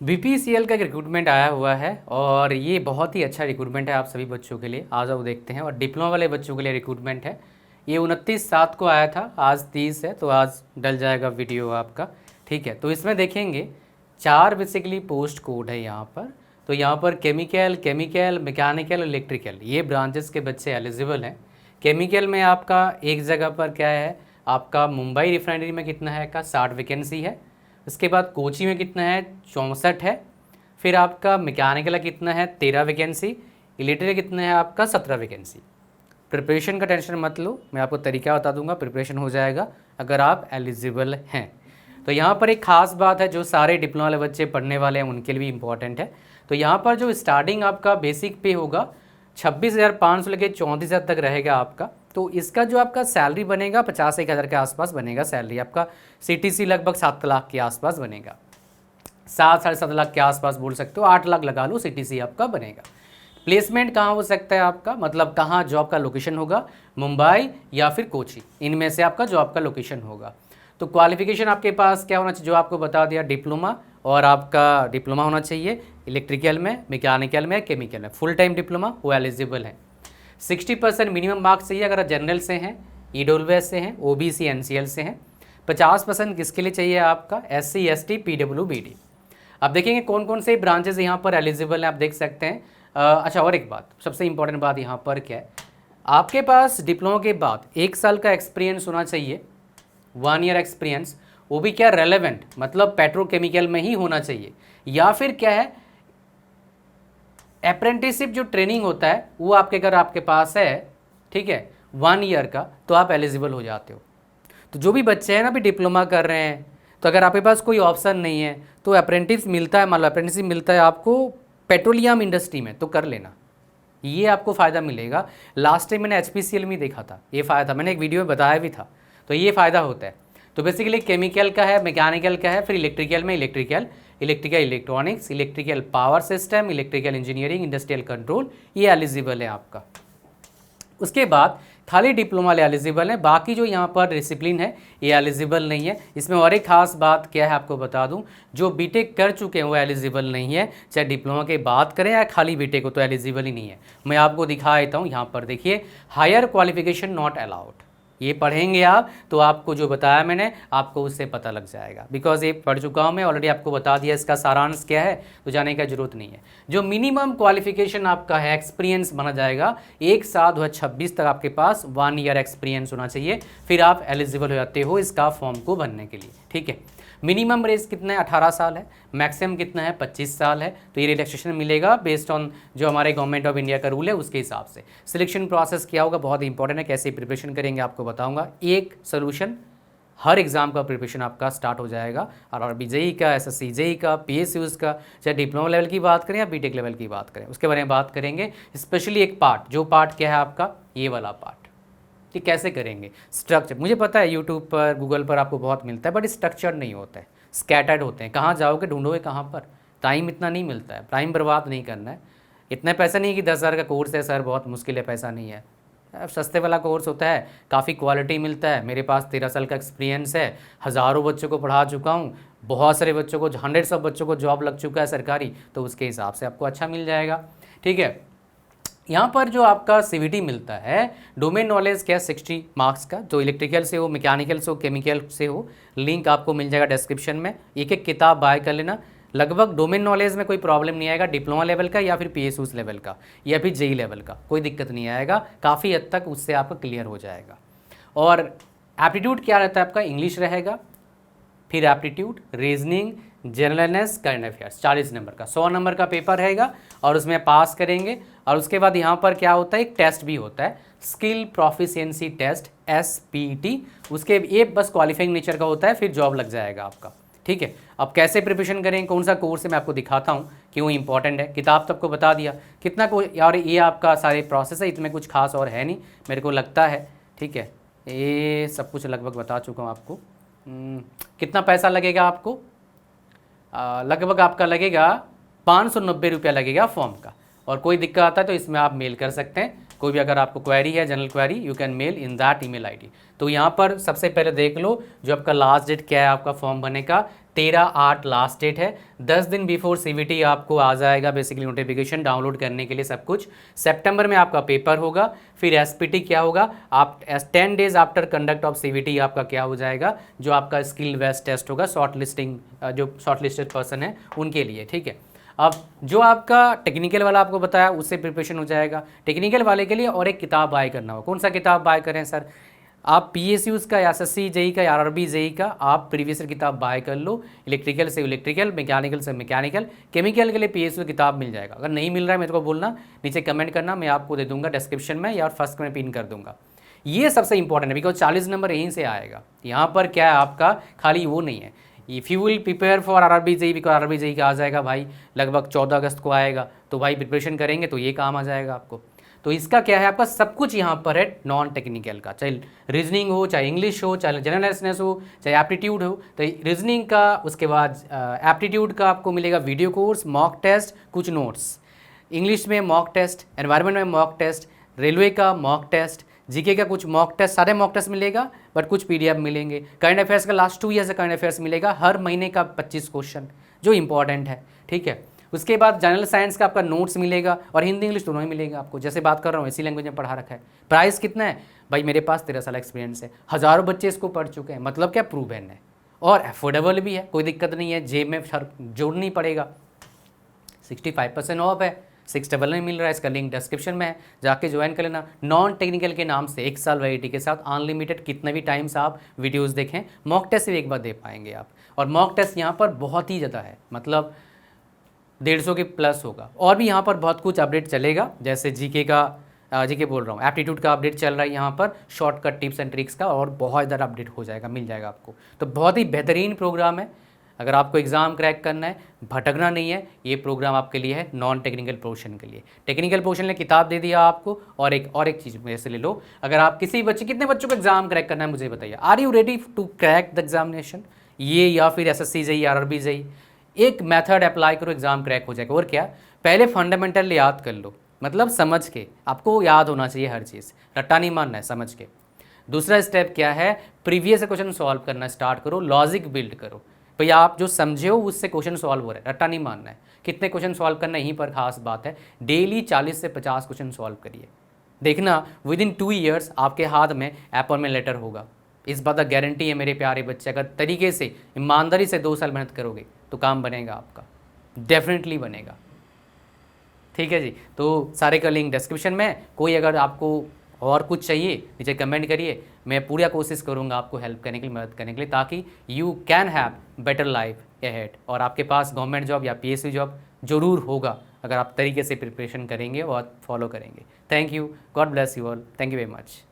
BPCL का एक recruitment आया हुआ है और ये बहुत ही अच्छा रिक्रूटमेंट है आप सभी बच्चों के लिए। आ जाओ देखते हैं। और डिप्लोमा वाले बच्चों के लिए रिक्रूटमेंट है। ये 29/7 को आया था, आज 30 है तो आज डल जाएगा वीडियो आपका। ठीक है, तो इसमें देखेंगे 4 बेसिकली पोस्ट कोड है यहाँ पर। तो यहाँ पर केमिकल, मैकेनिकल, इलेक्ट्रिकल ये ब्रांचेस के बच्चे एलिजिबल हैं। केमिकल में आपका एक जगह पर क्या है, आपका मुंबई रिफाइनरी में कितना है का 60 वैकेंसी है। उसके बाद कोची में कितना है 64 है। फिर आपका मैकेनिकल कितना है 13 वैकेंसी। इलेक्ट्रिकल कितना है आपका 17 वैकेंसी। प्रिपरेशन का टेंशन मत लो, मैं आपको तरीका बता दूंगा, प्रिपरेशन हो जाएगा अगर आप एलिजिबल हैं। तो यहाँ पर एक खास बात है जो सारे डिप्लोमा वाले बच्चे पढ़ने वाले हैं उनके लिए भी इंपॉर्टेंट है। तो यहाँ पर जो स्टार्टिंग आपका बेसिक पे होगा 26,500 लेके 34,000 तक रहेगा आपका। तो इसका जो आपका सैलरी बनेगा 50-1,000 के आसपास बनेगा सैलरी आपका। सीटीसी लगभग 7 लाख के आसपास बनेगा, 7-7.5 लाख के आसपास बोल सकते हो, 8 लाख लगा लो सीटीसी आपका बनेगा। प्लेसमेंट कहाँ हो सकता है आपका, मतलब कहाँ जॉब का लोकेशन होगा, मुंबई या फिर कोची, इनमें से आपका जॉब का लोकेशन होगा। तो क्वालिफिकेशन आपके पास क्या होना चाहिए, जो आपको बता दिया, डिप्लोमा, और आपका डिप्लोमा होना चाहिए इलेक्ट्रिकल में, मैकेनिकल में, केमिकल में, फुल टाइम डिप्लोमा, वो एलिजिबल है। 60% मिनिमम मार्क्स चाहिए अगर जनरल से हैं, ईडब्ल्यूएस से हैं, ओबीसी एनसीएल से हैं। 50% किसके लिए चाहिए आपका, एससी एसटी पीडब्ल्यूबीडी। अब देखेंगे कौन कौन से ब्रांचेस यहाँ पर एलिजिबल हैं, आप देख सकते हैं। अच्छा, और एक बात, सबसे इंपॉर्टेंट बात यहाँ पर क्या है, आपके पास डिप्लोमा के बाद 1 साल का एक्सपीरियंस होना चाहिए, 1 ईयर एक्सपीरियंस, वो भी क्या रेलेवेंट, मतलब पेट्रोकेमिकल में ही होना चाहिए। या फिर क्या है, अप्रेंटिसशिप जो ट्रेनिंग होता है वो आपके अगर आपके पास है, ठीक है, 1 ईयर का, तो आप एलिजिबल हो जाते हो। तो जो भी बच्चे हैं ना, अभी डिप्लोमा कर रहे हैं, तो अगर आपके पास कोई ऑप्शन नहीं है तो अप्रेंटिस मिलता है, मतलब अप्रेंटिसशिप मिलता है आपको पेट्रोलियम इंडस्ट्री में, तो कर लेना, ये आपको फ़ायदा मिलेगा। लास्ट टाइम मैंने एचपीसीएल में देखा था, ये फ़ायदा मैंने एक वीडियो में बताया भी था, तो ये फ़ायदा होता है। तो बेसिकली केमिकल का है, मैकेनिकल का है, फिर इलेक्ट्रिकल में electrical electronics, electrical power system, electrical engineering, industrial control, ये एलिजिबल है आपका। उसके बाद खाली डिप्लोमा वाले एलिजिबल हैं, बाकी जो यहाँ पर डिसिप्लिन है ये एलिजिबल नहीं है। इसमें और एक खास बात क्या है आपको बता दूं, जो बीटेक कर चुके हैं वो एलिजिबल नहीं है, चाहे डिप्लोमा की बात करें या खाली बीटेक हो तो एलिजिबल ही नहीं है। मैं आपको दिखा देता हूँ, यहाँ पर देखिए, हायर क्वालिफिकेशन नॉट अलाउड, ये पढ़ेंगे आप तो आपको जो बताया मैंने आपको उससे पता लग जाएगा, बिकॉज ये पढ़ चुका हूँ मैं ऑलरेडी, आपको बता दिया इसका सारांश क्या है, तो जाने का जरूरत नहीं है। जो मिनिमम क्वालिफिकेशन आपका है, एक्सपीरियंस बना जाएगा 1/7/2026 तक आपके पास 1 ईयर एक्सपीरियंस होना चाहिए, फिर आप एलिजिबल हो जाते हो इसका फॉर्म को भरने के लिए। ठीक है, मिनिमम एज कितना है 18 साल है, मैक्सिमम कितना है 25 साल है। तो ये रिलैक्सेशन मिलेगा बेस्ड ऑन जो हमारे गवर्नमेंट ऑफ इंडिया का रूल है उसके हिसाब से। सिलेक्शन प्रोसेस क्या होगा, बहुत इंपॉर्टेंट है, कैसे प्रिपरेशन करेंगे आपको बताऊंगा। एक सोल्यूशन, हर एग्जाम का प्रिपरेशन आपका स्टार्ट हो जाएगा, और जेईई का, एसएससी जेईई का, पीएसयूज का, चाहे डिप्लोमा लेवल की बात करें या बीटेक लेवल की बात करें, उसके बारे में बात करेंगे। स्पेशली एक पार्ट, जो पार्ट क्या है आपका, ये वाला पार्ट, कि कैसे करेंगे स्ट्रक्चर। मुझे पता है यूट्यूब पर, गूगल पर आपको बहुत मिलता है, बट स्ट्रक्चर नहीं होता है, स्कैटर्ड होते हैं। कहाँ जाओगे, ढूंढोगे कहाँ पर, टाइम इतना नहीं मिलता है, टाइम बर्बाद नहीं करना है। इतना पैसा नहीं कि 10,000 का कोर्स है सर, बहुत मुश्किल है, पैसा नहीं है। सस्ते वाला कोर्स होता है, काफ़ी क्वालिटी मिलता है। मेरे पास 13 साल का एक्सपीरियंस है, हज़ारों बच्चों को पढ़ा चुका हूँ, बहुत सारे बच्चों को, 100 बच्चों को जॉब लग चुका है सरकारी, तो उसके हिसाब से आपको अच्छा मिल जाएगा। ठीक है, यहाँ पर जो आपका सीवीटी मिलता है, डोमेन नॉलेज क्या, 60 मार्क्स का, जो इलेक्ट्रिकल से हो, मैकेनिकल से हो, केमिकल से हो, लिंक आपको मिल जाएगा डिस्क्रिप्शन में। एक एक किताब बाय कर लेना। लगभग डोमेन नॉलेज में कोई प्रॉब्लम नहीं आएगा, डिप्लोमा लेवल का या फिर पीएसयूज लेवल का या फिर जेई लेवल का, कोई दिक्कत नहीं आएगा, काफ़ी हद तक उससे आपका क्लियर हो जाएगा। और एप्टीट्यूड क्या रहता है आपका, इंग्लिश रहेगा, फिर एप्टीट्यूड, रीजनिंग, जनरलनेस, करंट अफेयर्स, 40 नंबर का, 100 नंबर का पेपर रहेगा और उसमें पास करेंगे। और उसके बाद यहाँ पर क्या होता है, एक टेस्ट भी होता है, स्किल प्रोफिशिएंसी टेस्ट, SPT, उसके ये बस क्वालिफाइंग नेचर का होता है, फिर जॉब लग जाएगा आपका। ठीक है, अब कैसे प्रिपरेशन करें, कौन सा कोर्स है, मैं आपको दिखाता हूँ क्यों इंपॉर्टेंट है। किताब तो आपको बता दिया कितना को, यार ये आपका सारे प्रोसेस है, इसमें कुछ खास और है नहीं मेरे को लगता है। ठीक है, ये सब कुछ लगभग बता चुका हूँ आपको। कितना पैसा लगेगा आपको, लगभग आपका लगेगा 590 रुपया लगेगा फॉर्म का। और कोई दिक्कत आता है तो इसमें आप मेल कर सकते हैं, कोई भी अगर आपको क्वेरी है, general query, you can mail in that email ID. तो यहाँ पर सबसे पहले देख लो जो आपका लास्ट डेट क्या है आपका फॉर्म भरने का, 13/8 लास्ट डेट है। 10 दिन बिफोर CVT आपको आ जाएगा बेसिकली नोटिफिकेशन डाउनलोड करने के लिए सब कुछ। सितंबर में आपका पेपर होगा, फिर SPT क्या होगा, आप 10 days after conduct of CVT आपका क्या हो जाएगा, जो आपका स्किल बेस्ड टेस्ट होगा शॉर्ट लिस्टिंग, जो शॉर्ट लिस्टेड पर्सन है उनके लिए, ठीक है। अब जो आपका टेक्निकल वाला आपको बताया उससे प्रिपरेशन हो जाएगा। टेक्निकल वाले के लिए और एक किताब बाय करना होगा। कौन सा किताब बाय करें सर? आप PSUs का, SSC JEE का, RRB JEE का आप प्रीवियस ईयर किताब बाय कर लो। इलेक्ट्रिकल से इलेक्ट्रिकल, मैकेनिकल से मैकेनिकल, केमिकल के लिए PSU किताब मिल जाएगा। अगर नहीं मिल रहा है मेरे को बोलना, नीचे कमेंट करना, मैं आपको दे दूंगा डिस्क्रिप्शन में या फर्स्ट में पिन कर दूंगा। ये सबसे इंपॉर्टेंट है बिकॉज 40 नंबर यहीं से आएगा। यहाँ पर क्या है आपका खाली वो नहीं है। If you will prepare for RRB JEE, because RRB JEE का आ जाएगा भाई लगभग 14 अगस्त को आएगा, तो भाई प्रिपरेशन करेंगे तो ये काम आ जाएगा आपको। तो इसका क्या है आपका सब कुछ यहाँ पर है नॉन टेक्निकल का, चाहे रीजनिंग हो, चाहे इंग्लिश हो, चाहे जनरल अवेयरनेस हो, चाहे एप्टीट्यूड हो। तो रीजनिंग का, उसके बाद एप्टीट्यूड का आपको मिलेगा वीडियो कोर्स, मॉक टेस्ट, कुछ नोट्स। इंग्लिश में मॉक टेस्ट, एनवायरनमेंट में मॉक टेस्ट, रेलवे का मॉक टेस्ट, जीके का कुछ मॉक टेस्ट, सारे मॉक टेस्ट मिलेगा बट कुछ PDF मिलेंगे। करंट अफेयर्स का लास्ट 2 ईयर से करंट अफेयर्स मिलेगा, हर महीने का 25 क्वेश्चन जो इंपॉर्टेंट है, ठीक है। उसके बाद जनरल साइंस का आपका नोट्स मिलेगा और हिंदी इंग्लिश दोनों ही मिलेगा आपको। जैसे बात कर रहा हूँ इसी लैंग्वेज में पढ़ा रखा है। प्राइस कितना है भाई? मेरे पास 13 साल एक्सपीरियंस है, हज़ारों बच्चे इसको पढ़ चुके हैं, मतलब क्या प्रूवन है और अफोर्डेबल भी है, कोई दिक्कत नहीं है, जेब में जोड़ नहीं पड़ेगा। 65% ऑफ है, 699 मिल रहा है। इसका लिंक डिस्क्रिप्शन में है, जाके ज्वाइन कर लेना। नॉन टेक्निकल के नाम से 1 साल वैलिडिटी के साथ अनलिमिटेड कितने भी टाइम्स आप वीडियोस देखें, मॉक टेस्ट भी एक बार दे पाएंगे आप। और मॉक टेस्ट यहाँ पर बहुत ही ज़्यादा है, मतलब 150 के प्लस होगा। और भी यहाँ पर बहुत कुछ अपडेट चलेगा, जैसे जीके बोल रहा हूँ, एप्टीट्यूड का अपडेट चल रहा है यहाँ पर, शॉर्टकट टिप्स एंड ट्रिक्स का, और बहुत ज़्यादा अपडेट हो जाएगा, मिल जाएगा आपको। तो बहुत ही बेहतरीन प्रोग्राम है। अगर आपको एग्ज़ाम क्रैक करना है, भटकना नहीं है, ये प्रोग्राम आपके लिए है नॉन टेक्निकल पोर्शन के लिए। टेक्निकल पोर्शन ने किताब दे दिया आपको, और एक चीज़ मेरे से ले लो। अगर आप किसी बच्चे, कितने बच्चों को एग्जाम क्रैक करना है मुझे बताइए, are you ready to crack the examination? ये या फिर SSC JEE, RRB JEE, एक मेथड अप्लाई करो, एग्जाम क्रैक हो जाएगा। और क्या, पहले फंडामेंटल याद कर लो, मतलब समझ के, आपको याद होना चाहिए हर चीज़, रट्टा नहीं मानना है, समझ के। दूसरा स्टेप क्या है, प्रीवियस क्वेश्चन सॉल्व करना स्टार्ट करो, लॉजिक बिल्ड करो। भैया आप जो समझे हो उससे क्वेश्चन सॉल्व हो रहा है, रट्टा नहीं मानना है। कितने क्वेश्चन सॉल्व करना यहीं पर खास बात है। डेली 40 से 50 क्वेश्चन सॉल्व करिए, देखना विद इन 2 ईयर्स आपके हाथ में अपॉइंटमेंट लेटर होगा। इस बात का गारंटी है मेरे प्यारे बच्चे। अगर तरीके से, ईमानदारी से 2 साल मेहनत करोगे तो काम बनेगा आपका, डेफिनेटली बनेगा। ठीक है जी, तो सारे का लिंक डिस्क्रिप्शन में। कोई अगर आपको और कुछ चाहिए नीचे कमेंट करिए, मैं पूरा कोशिश करूंगा आपको हेल्प करने के लिए, मदद करने के लिए, ताकि you can have better life ahead. और आपके पास गवर्नमेंट जॉब या PSU जॉब जरूर होगा अगर आप तरीके से प्रिपरेशन करेंगे और फॉलो करेंगे। Thank you, God bless you all, thank you very much.